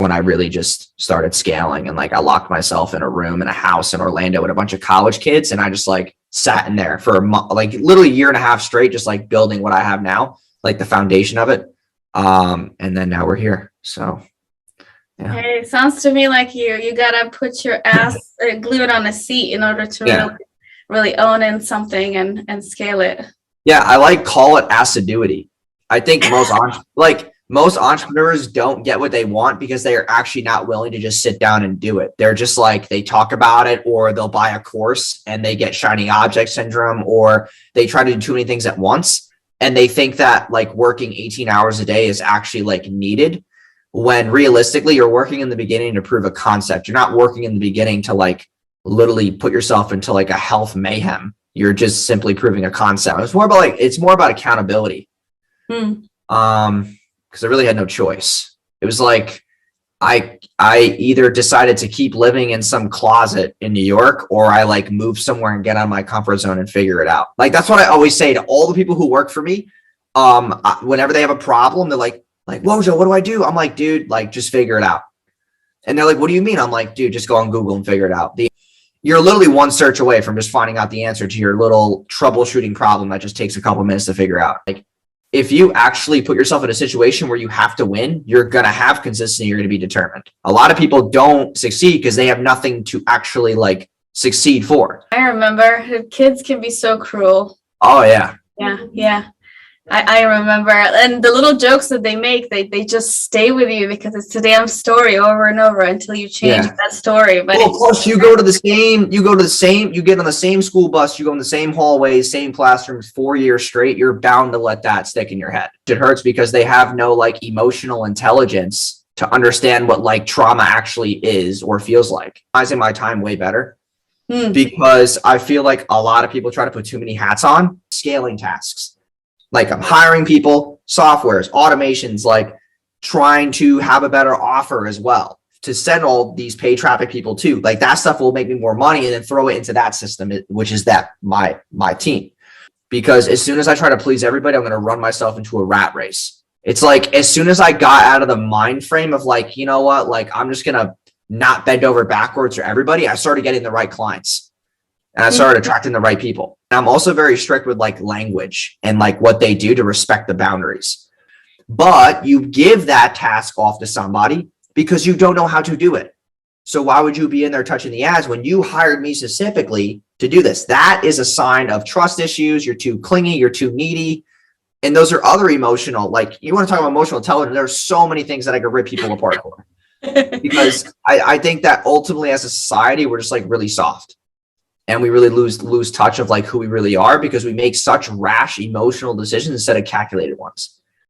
when I really just started scaling, and like I locked myself in a room in a house in Orlando with a bunch of college kids, and I just like sat in there for like literally a year and a half straight, just like building what I have now, like the foundation of it. And then now we're here. So yeah. Hey, it sounds to me like you gotta put your ass glue it on a seat in order to really own in something and scale it. Yeah, I like call it assiduity. I think most entrepreneurs don't get what they want because they are actually not willing to just sit down and do it. They're just like, they talk about it, or they'll buy a course and they get shiny object syndrome, or they try to do too many things at once. And they think that like working 18 hours a day is actually like needed, when realistically you're working in the beginning to prove a concept. You're not working in the beginning to like literally put yourself into like a health mayhem. You're just simply proving a concept. It's more about accountability. Because I really had no choice. It was like I either decided to keep living in some closet in New York, or I like move somewhere and get out of my comfort zone and figure it out. Like that's what I always say to all the people who work for me. Whenever they have a problem, they're like, Wojo, what do I do? I'm like, dude, like just figure it out. And they're like, what do you mean? I'm like, dude, just go on Google and figure it out. You're literally one search away from just finding out the answer to your little troubleshooting problem that just takes a couple minutes to figure out. Like, if you actually put yourself in a situation where you have to win, you're going to have consistency. You're going to be determined. A lot of people don't succeed because they have nothing to actually like succeed for. I remember kids can be so cruel. Oh yeah. Yeah. I remember, and the little jokes that they make, they just stay with you because it's the damn story over and over until you change that story. But plus you get on the same school bus, you go in the same hallways, same classrooms 4 years straight. You're bound to let that stick in your head. It hurts because they have no like emotional intelligence to understand what like trauma actually is or feels like. I say my time way better because I feel like a lot of people try to put too many hats on. Scaling tasks. Like I'm hiring people, softwares, automations, like trying to have a better offer as well to send all these paid traffic people to. Like that stuff will make me more money, and then throw it into that system, which is my team. Because as soon as I try to please everybody, I'm going to run myself into a rat race. It's like as soon as I got out of the mind frame of like, you know what, like I'm just going to not bend over backwards for everybody, I started getting the right clients. And I started attracting the right people. And I'm also very strict with like language and like what they do to respect the boundaries. But you give that task off to somebody because you don't know how to do it. So why would you be in there touching the ads when you hired me specifically to do this? That is a sign of trust issues. You're too clingy. You're too needy. And those are other emotional, like you want to talk about emotional intelligence. There's so many things that I could rip people apart for. Because I think that ultimately as a society, we're just like really soft. And we really lose touch of like who we really are because we make such rash emotional decisions instead of calculated ones.